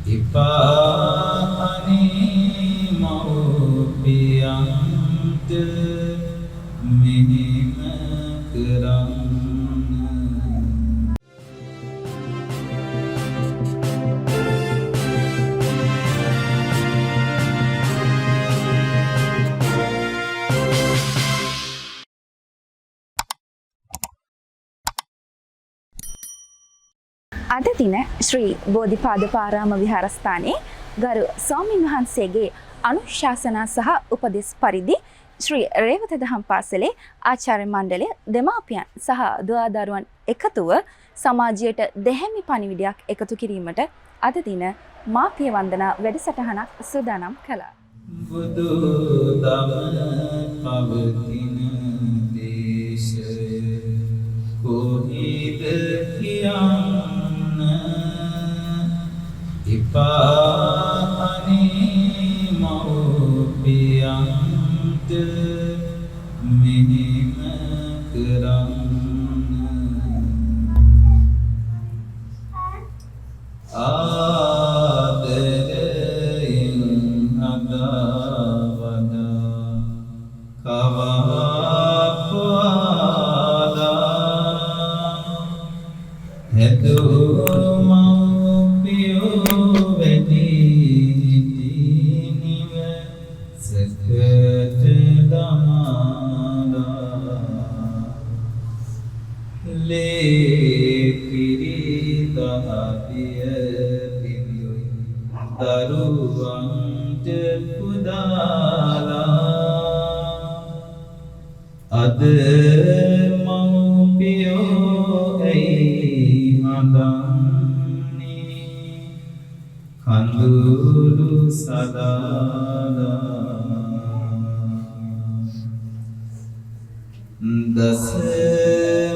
ඉපාහනි මෞපියන්ට මෙහෙම කරන්න. අද දින ශ්‍රී බෝධිපාද පාරාම විහාරස්ථානයේ ගරු ස්වාමින් වහන්සේගේ අනුශාසනා සහ උපදෙස් පරිදි ශ්‍රී රේවත දහම් පාසලේ ආචාර්ය මණ්ඩලය දෙමාපියන් සහ දුවදරුවන් එකතුව සමාජයට දෙහැමි පණිවිඩයක් එකතු කිරීමට අද දින මාපිය වන්දනා වැඩසටහනක් සූදානම් කළා. බුදු දම පවතින දේශය කොහිද කියන්න ඉපාහනි මෞපියන්ට මෙහෙම කරන්න. ආදරයෙන් හදාවදා කවාපාදා හැදුණු මව්පියෝ වැඩි නිවසකට දමාලා ලේකිරි දහදිය පිඳුයි දරුවන්ට පුදාලා අද මව්පියෝ ඇයි හදන්නේ කඳුළු සදාලා දස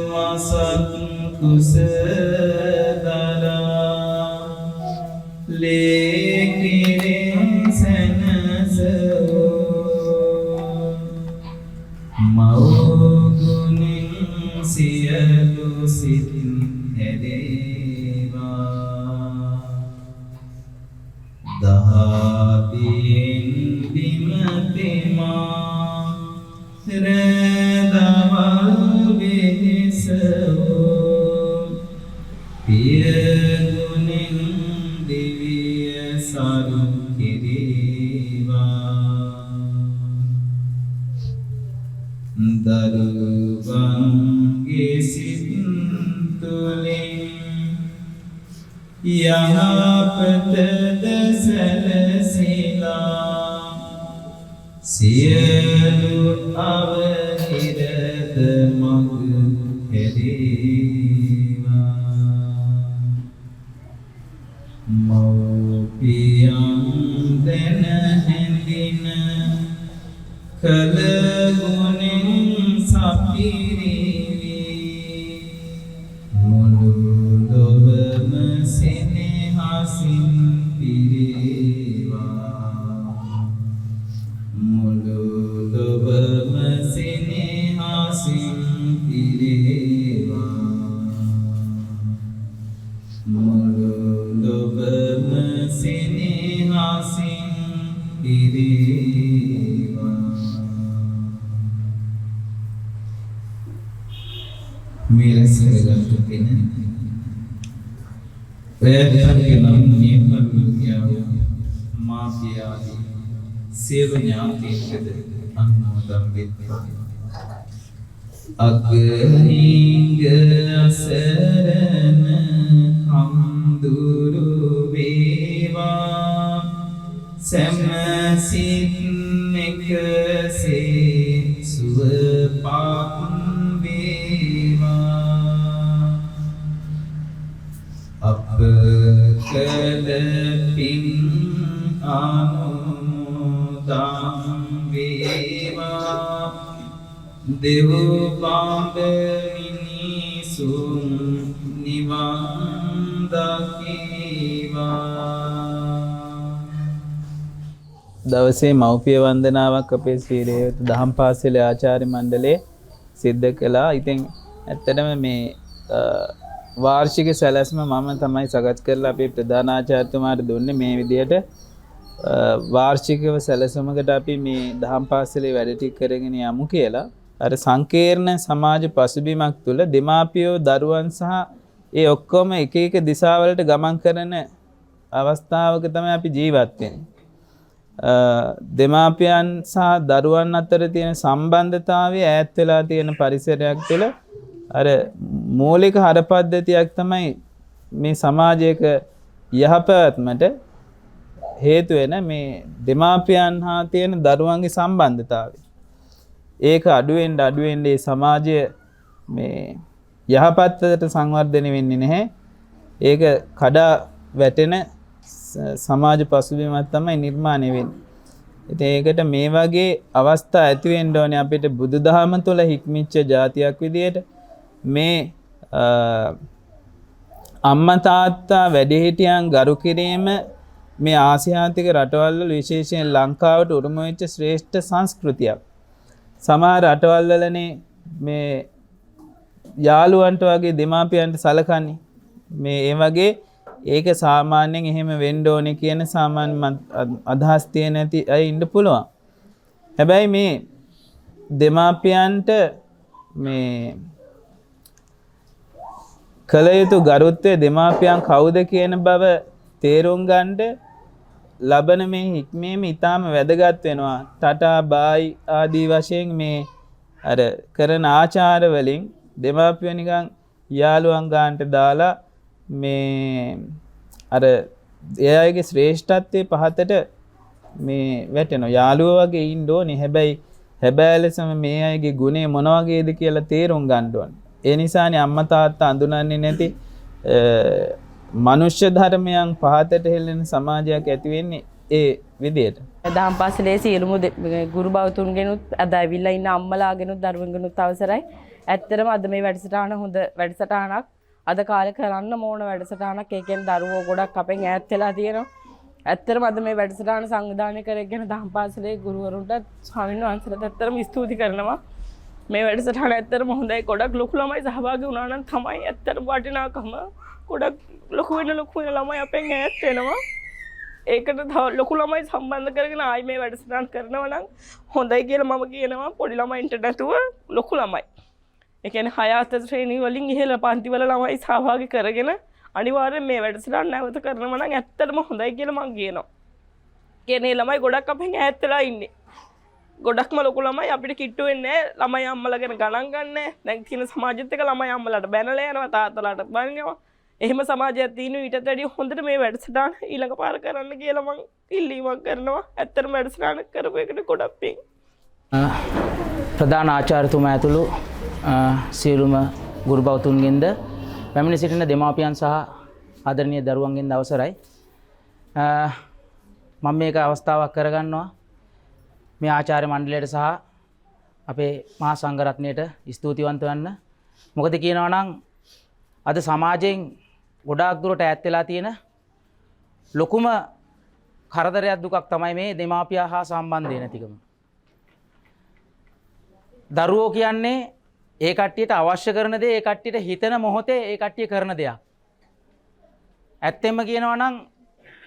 මාසක් කුස දරා ලේකිරින් සැනසෝ මව්ගුණින් සියලු සිත් හැදේවා දහදියෙන් බිමතෙමා රැදවල් වෙහෙසවෝ පියගුණින් දිවිය සරු කිරීවා දරුවන්ගේ සිත් තුළින් යහපතද සැලසිලා සියලු අවහිරද මග හැරීවා මව්පියන් දැන හැඳින කළ ගුණෙන් සපිරිවි මුළු ලොවම සෙනෙහසින් පිරේවා මුළු ලොවම සෙනෙහසින් පිරේවා මුළු ලොවම සෙනෙහසින් පිරේවා. मेरे सरगर्भ पिन वैभव के नाम नेपर गया माँ पियाली सेव ඥාති කද අනුමෝදන් වෙත්වා අග්නිංග අසරණ හම්දුරු වේවා සමසිත එකසේ සුවපත් අප කළ පින් අනුමෝදන් වේවා දෙව් බඹ මිනිසුන් නිවන් දකීවා. දවසේ මව්පිය වන්දනාවක් අපේ ශ්‍රී රේවත දහම් පාසලේ ආචාර්ය මණ්ඩලයේ සිද්ධ කළා. ඉතින් ඇත්තටම මේ වාර්ෂික සැලැස්ම මම තමයි සකස් කරලා අපේ ප්‍රධානාචාර්යතුමාට දුන්නේ මේ විදිහට වාර්ෂිකව සැලසුමකට අපි මේ දහම් පාසලේ වැඩ ටික කරගෙන යමු කියලා. අර සංකීර්ණ සමාජ පසුබිමක් තුළ දෙමාපියෝ දරුවන් සහ ඒ ඔක්කොම එක එක දිශාවලට ගමන් කරන අවස්ථාවක තමයි අපි ජීවත් වෙන්නේ. දෙමාපියන් සහ දරුවන් අතර තියෙන සම්බන්ධතාවය ඈත් වෙලා තියෙන පරිසරයක් තුළ අර මූලික හරපද්ධතියක් තමයි මේ සමාජයක යහපැවැත්මට හේතු වෙන මේ දෙමාපියන් හා තියෙන දරුවන්ගේ සම්බන්ධතාවය. ඒක අඩුවෙන් මේ සමාජය මේ යහපත්තට සංවර්ධනය වෙන්නේ නැහැ. ඒක කඩා වැටෙන සමාජ පසුබිමක් තමයි නිර්මාණය වෙන්නේ. ඉතින් ඒකට මේ වගේ අවස්ථා ඇති වෙන්න ඕනේ අපිට බුදුදහම තුළ හික්මිච්ච જાතියක් විදියට මේ අම්මා තාත්තා වැඩිහිටියන් ගරු කිරීම මේ ආසියාතික රටවල් වල විශේෂයෙන් ලංකාවට උරුම වෙච්ච ශ්‍රේෂ්ඨ සංස්කෘතියක්. සමහර රටවල් වලනේ මේ යාළුවන්ට වගේ දෙමාපියන්ට සලකන්නේ. මේ ඒ වගේ ඒක සාමාන්‍යයෙන් එහෙම වෙන්න ඕනේ කියන සාමාන්‍ය අදහස් තියෙන ඇති අය ඉන්න පුළුවන්. හැබැයි මේ දෙමාපියන්ට මේ කළ යුතු ගරුත්වය දෙමාපියන් කවුද කියන බව තේරුම් ගන්න ලබන මේ හික්මීම ඉතාම වැදගත් වෙනවා. ටටා බායි ආදී වශයෙන් මේ අර කරන ආචාර වලින් දෙමාපියෝ නිකන් යාළුවන් ගන්නට දාලා මේ අර එයාගේ ශ්‍රේෂ්ඨත්වයේ පහතට මේ වැටෙනවා. යාළුවෝ වගේ ඉන්න ඕනේ. හැබැයි ලෙසම මේ අයගේ ගුණය මොන වගේද කියලා තේරුම් ගන්න ඕනේ. ඒ නිසානේ අම්මා තාත්තා අඳුනන්නේ නැති මනුෂ්‍ය ධර්මයන් පහතට හෙළෙන සමාජයක් ඇති වෙන්නේ ඒ විදියට. දහම් පාසලේ සියලුම ගුරු බෞතුන්ගෙනුත් අද ඇවිල්ලා ඉන්න අම්මලාගෙනුත් දරුවන්ගෙනුත් අවසරයි. ඇත්තටම අද මේ වැඩසටහන හොඳ වැඩසටහනක්. අද කාලේ කරන්න ඕන වැඩසටහනක්. ඒකෙන් දරුවෝ ගොඩක් අපෙන් ඈත් වෙලා තියෙනවා. ඇත්තටම අද මේ වැඩසටහන සංවිධානය කරගෙන දහම් පාසලේ ගුරුවරුන්ට ස්වාමීන් වහන්සේලාට ඇත්තටම ස්තුති කරනවා. මේ වැඩසටහන ඇත්තටම හොඳයි. ගොඩක් ලොකු ළමයි සහභාගී වුණා නම් තමයි ඇත්තටම වටිනාකම. ගොඩක් ලොකු වෙන ළමයි අපෙන් ඈත් වෙනවා. ඒකට ලොකු ළමයි සම්බන්ධ කරගෙන ආයි මේ වැඩසටහන කරනවා නම් හොඳයි කියලා මම කියනවා. පොඩි ළමයින්ට නැතුව ලොකු ළමයි. ඒ කියන්නේ 6 ශ්‍රේණි වලින් ඉහළ පන්ති වල ළමයි සහභාගී කරගෙන අනිවාර්යෙන් මේ වැඩසටහන නැවත කරනවා නම් ඇත්තටම හොඳයි කියලා මම කියනවා. කියන්නේ ළමයි ගොඩක් අපෙන් ඈත් වෙලා ඉන්නේ. ගොඩක්ම ලොකු ළමයි අපිට කිට්ටු වෙන්නේ නැහැ. ළමයි අම්මලා ගැන ගණන් ගන්නෑ. දැන් තියෙන සමාජෙත් එක ළමයි අම්මලාට බැනලා යනවා, තාත්තලාට බනිනවා. එහෙම සමාජයක් තියෙනවා. ඊටත් වැඩිය හොඳට මේ වැඩසටහන ඊළඟ පාර කරන්න කියලා මම ඉල්ලීමක් කරනවා. ඇත්තටම වැඩසටහන කරපු එකට ගොඩක් පිං. ප්‍රධාන ආචාර්යතුමා ඇතුළු සියලුම ගුරු බෞතුන්ගෙන්ද පැමිණ සිටින දෙමාපියන් සහ ආදරණීය දරුවන්ගෙන්ද අවසරයි. මම මේක අවස්ථාවක් කරගන්නවා මේ ආචාර්ය මණ්ඩලයට සහ අපේ මහා සංඝරත්නයට ස්තුතිවන්ත වෙන්න. මොකද කියනවා නම් අද සමාජයෙන් ගොඩාක් දුරට ඈත් වෙලා තියෙන ලොකුම කරදරයක් දුකක් තමයි මේ දෙමාපියා හා සම්බන්ධය නැතිකම. දරුවෝ කියන්නේ ඒ කට්ටියට අවශ්‍ය කරන දේ ඒ කට්ටියට හිතන මොහොතේ ඒ කට්ටිය කරන දෙයක්. ඇත්තෙන්ම කියනවා නම්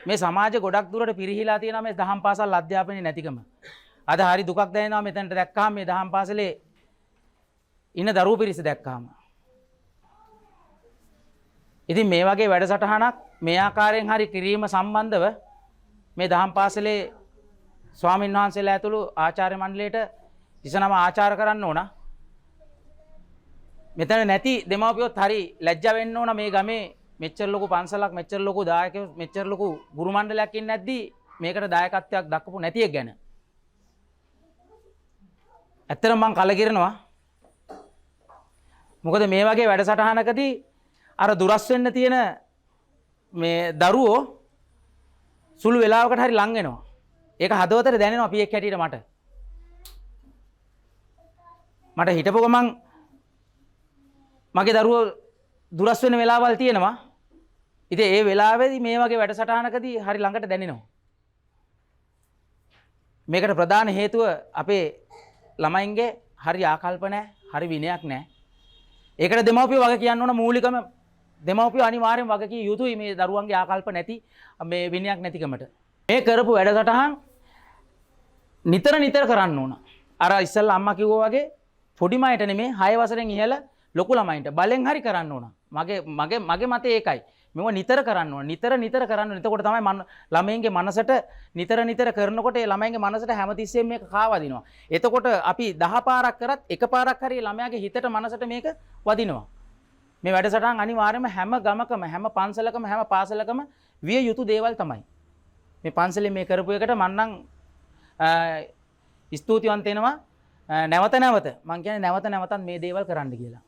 මේ සමාජය ගොඩක් දුරට පිරිහිලා තියෙනවා මේ දහම් පාසල් අධ්‍යාපනයේ නැතිකම. අද හරි දුකක් දැනෙනවා මෙතනට දැක්කහම මේ දහම් පාසලේ ඉන්න දරුවෝ පිරිස දැක්කහම. ඉතින් මේ වගේ වැඩසටහනක් මේ ආකාරයෙන් හරි කිරීම සම්බන්ධව මේ දහම් පාසලේ ස්වාමීන් වහන්සේලා ඇතුළු ආචාර්ය මණ්ඩලයට ඉසනම ආචාර කරන්න ඕන. මෙතන නැති දෙමාපියොත් හරි ලැජ්ජා වෙන්න ඕන. මේ ගමේ මෙච්චර ලොකු පන්සලක්, මෙච්චර ලොකු දායකයෝ, මෙච්චර ලොකු ගුරු මණ්ඩලයක් ඉන්නේ නැද්දි මේකට දායකත්වයක් දක්වපු නැති එක ගැන. ඇත්තටම මම කලකිරෙනවා. මොකද මේ වගේ වැඩසටහනකදී අර දුරස් වෙන්න තියෙන මේ දරුවෝ සුළු වෙලාවකට හරි ලං වෙනවා. ඒක හදවතට දැනෙනවා පියෙක් හැටියට මට. මට හිටපු ගමන් මගේ දරුවෝ දුරස් වෙන වෙලාවල් තියෙනවා. ඉතින් ඒ වෙලාවේදී මේ වගේ වැඩසටහනකදී හරි ළඟට දැනෙනවා. මේකට ප්‍රධාන හේතුව අපේ ළමයින්ගේ හරි ආකල්ප නැහැ, හරි විනයක් නැහැ. ඒකට දෙමව්පියෝ වගේ කියන්න ඕන මූලිකම දෙමව්පියෝ අනිවාර්යෙන් වගකිය යුතුයි මේ දරුවන්ගේ ආකල්ප නැති මේ විනයක් නැතිකමට. මේ කරපු වැඩසටහන් නිතර නිතර කරන්න ඕන. අර ඉස්සෙල්ලා අම්මා කිව්වා වගේ පොඩි මයිට නෙමේ 6 වසරෙන් ඉහළ ලොකු ළමයින්ට බලෙන් හරි කරන්න ඕන. මගේ මතය ඒකයි. මෙව නිතර කරන්න ඕන. නිතර කරන්න ඕන. එතකොට තමයි ළමයින්ගේ මනසට නිතර කරනකොට ඒ ළමයින්ගේ මනසට හැමතිස්සෙම මේක කාවදිනවා. එතකොට අපි 10 පාරක් කරත් එක පාරක් හරි ළමයාගේ හිතට මනසට මේක වදිනවා. මේ වැඩසටහන් අනිවාර්යයෙන්ම හැම ගමකම හැම පන්සලකම හැම පාසලකම විය යුතු දේවල් තමයි. මේ පන්සලේ මේ කරපු එකට මම නම් ස්තුතිවන්ත වෙනවා. නැවත මං කියන්නේ නැවතත් මේ දේවල් කරන්න කියලා.